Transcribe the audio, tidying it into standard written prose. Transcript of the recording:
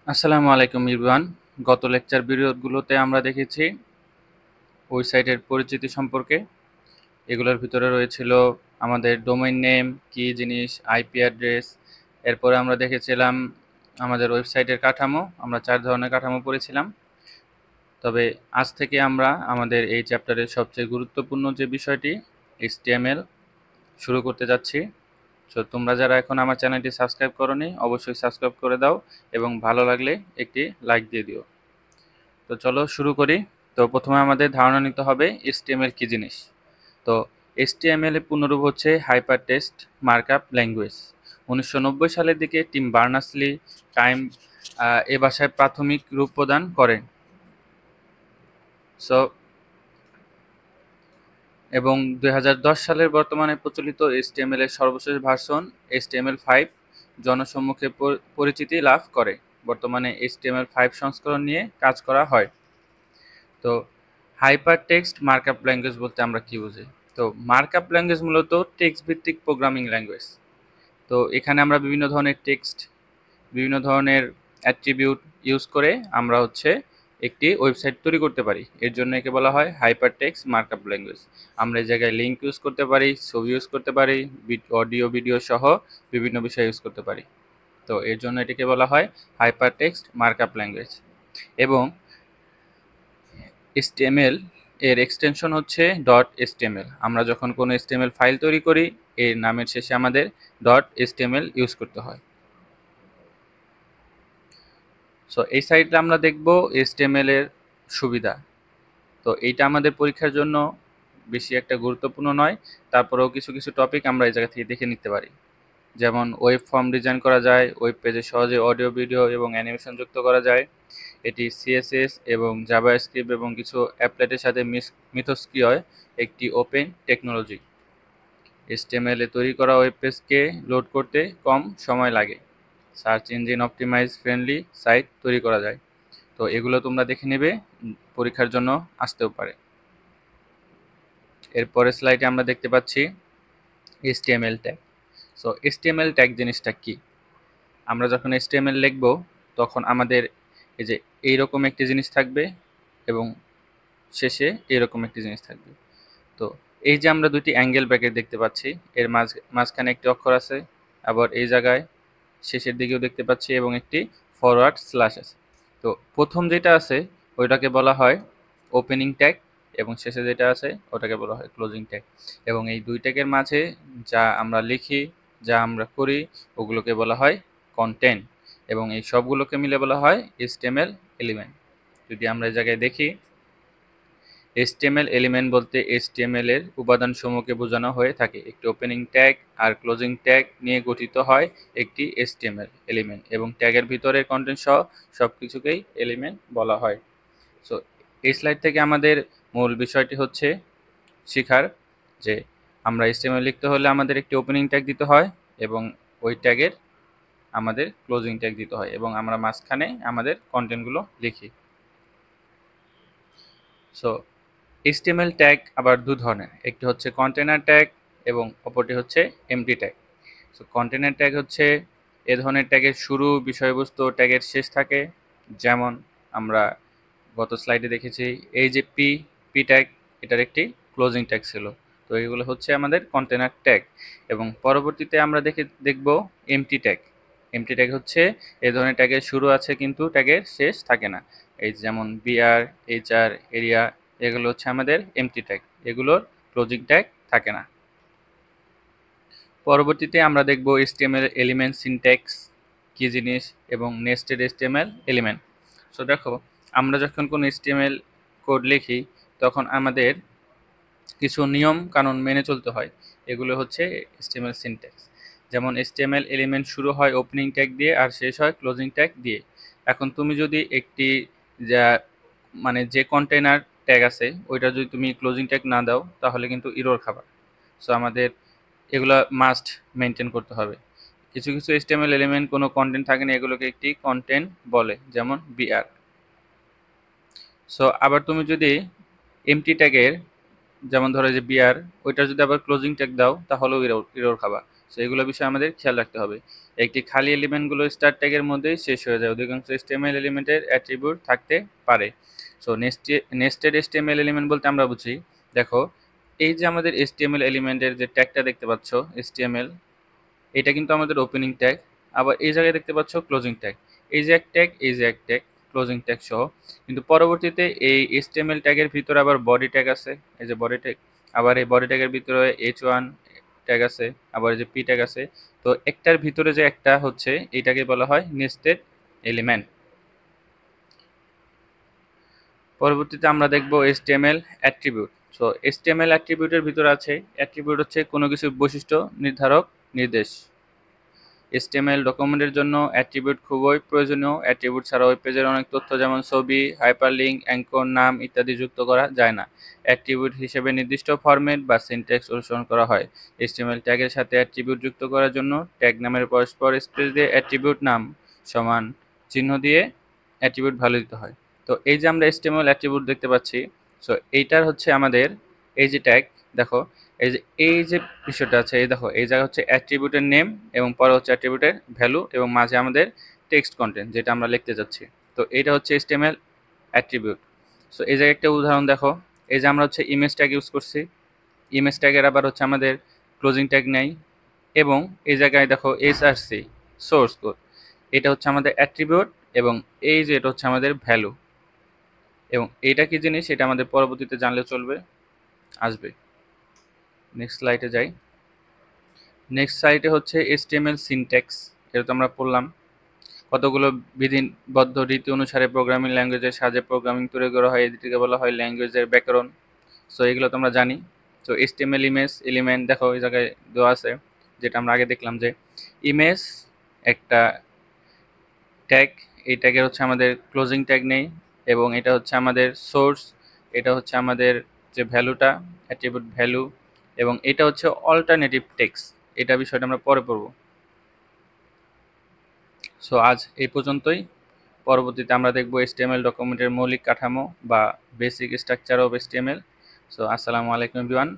আসসালামু আলাইকুম ইরবান। গত লেকচার ভিডিওগুলোতে আমরা দেখেছি ওয়েবসাইটের পরিচিতি সম্পর্কে। এগুলোর ভিতরে রয়েছিল আমাদের ডোমেইন নেম, কি জিনিস, আইপি অ্যাড্রেস। এরপরে আমরা দেখেছিলাম আমাদের ওয়েবসাইটের কাঠামো। আমরা 4 ধরনের কাঠামো পড়েছিলাম। তবে আজ থেকে আমরা আমাদের এই চ্যাপ্টারের সবচেয়ে গুরুত্বপূর্ণ যে বিষয়টি HTML শুরু করতে যাচ্ছি। সো তোমরা যারা এখন আমার চ্যানেলটি সাবস্ক্রাইব করোনি অবশ্যই সাবস্ক্রাইব করে দাও এবং ভালো লাগলে একটি লাইক দিয়ে দিও। তো চলো শুরু করি। তো প্রথমে আমাদের ধারণা নিতে হবে HTML কি জিনিস। তো HTML এর পূর্ণরূপ হচ্ছে হাইপার টেক্সট মার্কআপ ল্যাঙ্গুয়েজ। 1990 সালের দিকে টিম বার্নার্স-লি টাইম এ ভাষায় প্রাথমিক রূপ প্রদান করেন। সো এবং 2010 সালের বর্তমানে প্রচলিত HTML এর সর্বশেষ ভার্সন HTML5 জনসম্মুখে পরিচিতি লাভ করে। বর্তমানে HTML5 সংস্করণ নিয়ে কাজ করা হয়। তো হাইপার টেক্সট মার্কআপ ল্যাঙ্গুয়েজ বলতে আমরা কি বুঝি? তো মার্কআপ ল্যাঙ্গুয়েজ মূলত টেক্সট ভিত্তিক প্রোগ্রামিং ল্যাঙ্গুয়েজ। তো এখানে আমরা বিভিন্ন ধরনের টেক্সট, বিভিন্ন ধরনের অ্যাট্রিবিউট ইউজ করে আমরা একটি ওয়েবসাইট তৈরি করতে পারি। এর জন্য একে বলা হয় হাইপার টেক্সট মার্কআপ ল্যাঙ্গুয়েজ। আমরা এই জায়গায় লিঙ্ক ইউজ করতে পারি, ছবি ইউজ করতে পারি, অডিও ভিডিও সহ বিভিন্ন বিষয় ইউজ করতে পারি। তো এর জন্য এটিকে বলা হয় হাইপার টেক্সট মার্কআপ ল্যাঙ্গুয়েজ। এবং HTML এর এক্সটেনশন হচ্ছে .html। আমরা যখন কোনো HTML ফাইল তৈরি করি এর নামের শেষে আমাদের .html ইউজ করতে হয়। সো এই সাইটে আমরা দেখব HTML এর সুবিধা। তো এইটা আমাদের পরীক্ষার জন্য বেশি একটা গুরুত্বপূর্ণ নয়, তারপরেও কিছু কিছু টপিক আমরা এই জায়গা থেকে দেখে নিতে পারি। যেমন ওয়েব ফর্ম ডিজাইন করা যায়, ওয়েব পেজে সহজে অডিও ভিডিও এবং অ্যানিমেশন যুক্ত করা যায়। এটি CSS এবং জাভাস্ক্রিপ্ট এবং কিছু অ্যাপলেটের সাথে মিথস্ক্রিয় একটি ওপেন টেকনোলজি। HTML এ তৈরি করা ওয়েব পেজকে লোড করতে কম সময় লাগে। Search engine optimise friendly site তৈরি করা যায়। তো এগুলো তোমরা দেখে নেবে, পরীক্ষার জন্য আসতেও পারে। এরপরের স্লাইডে আমরা দেখতে পাচ্ছি HTML tag. So HTML tag জিনিসটা কি? আমরা যখন HTML লিখব তখন আমাদের এই যে এইরকম একটি জিনিস থাকবে এবং শেষে এরকম একটি জিনিস থাকবে। তো এই যে আমরা দুটি অ্যাঙ্গেল ব্র্যাকেট দেখতে পাচ্ছি, এর মাঝখানে একটি অক্ষর আছে, আবার এই জায়গায় শেষের দিকেও দেখতে পাচ্ছি এবং একটি ফরওয়ার্ড স্ল্যাশ আছে। তো প্রথম যেটা আছে ওইটাকে বলা হয় ওপেনিং ট্যাগ এবং শেষে যেটা আছে ওটাকে বলা হয় ক্লোজিং ট্যাগ। এবং এই দুই ট্যাগের মাঝে যা আমরা লিখি, যা আমরা করি ওগুলোকে বলা হয় কন্টেন্ট এবং এই সবগুলোকে মিলে বলা হয় HTML এলিমেন্ট। যদি আমরা এই জায়গায় দেখি, HTML এলিমেন্ট বলতে HTML এর উপাদানসমূহকে বোঝানো হয়ে থাকে। একটি ওপেনিং ট্যাগ আর ক্লোজিং ট্যাগ নিয়ে গঠিত হয় একটি HTML এলিমেন্ট এবং ট্যাগের ভিতরের কন্টেন্ট সহ সবকিছুকেই এলিমেন্ট বলা হয়। সো এই স্লাইড থেকে আমাদের মূল বিষয়টি হচ্ছে শেখার যে আমরা HTML লিখতে হলে আমাদের একটি ওপেনিং ট্যাগ দিতে হয় এবং ওই ট্যাগের আমাদের ক্লোজিং ট্যাগ দিতে হয় এবং আমরা মাঝখানে আমাদের কন্টেন্টগুলো লিখি। সো HTML ট্যাগ আবার দু ধরনের, একটি হচ্ছে কন্টেনার ট্যাগ এবং অপরটি হচ্ছে MT tag. So container tag হচ্ছে এ ধরনের ট্যাগের শুরু বিষয়বস্তু ট্যাগের শেষ থাকে। যেমন আমরা গত স্লাইডে দেখেছি এই যে পি ট্যাগ, এটার একটি ক্লোজিং ট্যাগ ছিল। তো এগুলো হচ্ছে আমাদের কন্টেনার ট্যাগ এবং পরবর্তীতে আমরা দেখব এমটি ট্যাগ। এমটি ট্যাগ হচ্ছে এই ধরনের ট্যাগের শুরু আছে কিন্তু ট্যাগের শেষ থাকে না। এই যেমন বিআর, এইচআর, এরিয়া, এগুলো হচ্ছে আমাদের এমটি ট্যাগ, এগুলোর ক্লোজিং ট্যাগ থাকে না। পরবর্তীতে আমরা দেখব HTML এলিমেন্ট সিনট্যাক্স কি জিনিস এবং নেস্টেড HTML এলিমেন্ট। সো দেখো, আমরা যখন কোনো HTML কোড লিখি তখন আমাদের কিছু নিয়ম কানুন মেনে চলতে হয়। এগুলো হচ্ছে HTML সিনট্যাক্স। যেমন HTML এলিমেন্ট শুরু হয় ওপেনিং ট্যাগ দিয়ে আর শেষ হয় ক্লোজিং ট্যাগ দিয়ে। এখন তুমি যদি একটি যা যে কন্টেনার ট্যাগ আছে ওইটা যদি তুমি ক্লোজিং ট্যাগ না দাও তাহলে কিন্তু ইরর খাবা। সো আমাদের এগুলো মাস্ট মেনটেন করতে হবে। কিছু কিছু HTML এলিমেন্ট কোনো কন্টেন্ট থাকে না, এগুলোকে একটি কন্টেন্ট বলে, যেমন বিআর। সো আবার তুমি যদি এমটি ট্যাগের যেমন ধরো যে বিআর, ওইটা যদি আবার ক্লোজিং ট্যাগ দাও তাহলেও ইরর খাবা। সো এগুলো বিষয়ে আমাদের খেয়াল রাখতে হবে। একটি খালি এলিমেন্টগুলো স্টার ট্যাগের মধ্যেই শেষ হয়ে যায়, অধিকাংশ HTML এলিমেন্টের অ্যাট্রিবিউট থাকতে পারে। সো নেস্টেড HTML এলিমেন্ট বলতে আমরা বুঝি, দেখো এই যে আমাদের HTML এলিমেন্টের যে ট্যাগটা দেখতে পাচ্ছ HTML, এটা কিন্তু আমাদের ওপেনিং ট্যাগ, আবার এই জায়গায় দেখতে পাচ্ছ ক্লোজিং ট্যাগ, এই যে এক ট্যাগ, এই যে এক ট্যাগ, ক্লোজিং ট্যাগ সহ। কিন্তু পরবর্তীতে এই HTML ট্যাগের ভিতরে আবার বডি ট্যাগ আছে, এই যে বডি ট্যাগ, আবার এই বডি ট্যাগের ভিতরে H1 ট্যাগ আছে, আবার এই যে P ট্যাগ আছে। তো একটার ভিতরে যে একটা হচ্ছে এইটাকে বলা হয় নেস্টেড এলিমেন্ট। পরবর্তীতে আমরা দেখব HTML অ্যাট্রিবিউট। সো HTML অ্যাট্রিবিউটের ভিতরে আছে, অ্যাট্রিবিউট হচ্ছে কোনো কিছুর বৈশিষ্ট্য নির্ধারক নির্দেশ। HTML ডকুমেন্টের জন্য অ্যাট্রিবিউট খুবই প্রয়োজনীয়। অ্যাট্রিবিউট ছাড়া ওয়েব পেজের অনেক তথ্য যেমন ছবি, হাইপারলিঙ্ক, অ্যাঙ্কর, নাম ইত্যাদি যুক্ত করা যায় না। অ্যাট্রিবিউট হিসেবে নির্দিষ্ট ফরম্যাট বা সিনট্যাক্স অনুসরণ করা হয়। HTML ট্যাগের সাথে অ্যাট্রিবিউট যুক্ত করার জন্য ট্যাগ নামের পরস্পর স্পেস দিয়ে অ্যাট্রিবিউট নাম সমান চিহ্ন দিয়ে অ্যাট্রিবিউট ভ্যালু দিতে হয়। তো এই যে আমরা HTML অ্যাট্রিবিউট দেখতে পাচ্ছি, সো এইটার হচ্ছে আমাদের এই যে ট্যাগ, দেখো এই যে বিষয়টা আছে, এই দেখো এই জায়গা হচ্ছে অ্যাট্রিবিউটের নেম এবং পরে হচ্ছে অ্যাট্রিবিউটের ভ্যালু এবং মাঝে আমাদের টেক্সট কন্টেন্ট যেটা আমরা লিখতে যাচ্ছি। তো এইটা হচ্ছে HTML অ্যাট্রিবিউট। সো এই জায়গায় একটা উদাহরণ দেখো, এই যে আমরা হচ্ছে ইমেজ ট্যাগ ইউজ করছি, ইমেজ ট্যাগের আবার হচ্ছে আমাদের ক্লোজিং ট্যাগ নেই, এবং এই জায়গায় দেখো SRC সোর্স কোড, এটা হচ্ছে আমাদের অ্যাট্রিবিউট, এবং এই যে এটা হচ্ছে আমাদের ভ্যালু, এবং এইটা কি জিনিস এটা আমাদের পরবর্তীতে জানলে চলবে, আসবে। নেক্সট স্লাইডে যাই। নেক্সট সাইটে হচ্ছে HTML সিনট্যাক্স, এটা তো আমরা পড়লাম। কতগুলো বিধিবদ্ধ রীতি অনুসারে প্রোগ্রামিং ল্যাঙ্গুয়েজের সাহায্যে প্রোগ্রামিং তৈরি করা হয়, এদিকে বলা হয় ল্যাঙ্গুয়েজের ব্যাকরণ। সো এগুলো তো আমরা জানি। তো HTML ইমেজ এলিমেন্ট দেখো এই জায়গায় দেওয়া আছে, যেটা আমরা আগে দেখলাম যে ইমেজ একটা ট্যাগ, এই ট্যাগের হচ্ছে আমাদের ক্লোজিং ট্যাগ নেই, এবং এটা হচ্ছে আমাদের সোর্স, এটা হচ্ছে আমাদের যে ভ্যালুটা অ্যাট্রিবিউট ভ্যালু, এবং এটা হচ্ছে অল্টারনেটিভ টেক্সট, এটা বিষয়টা আমরা পরে পড়ব। সো আজ এই পর্যন্তই। পরবর্তীতে আমরা দেখব HTML ডকুমেন্টের মৌলিক কাঠামো বা basic structure of HTML। So আসসালামু আলাইকুম এভরিওয়ান।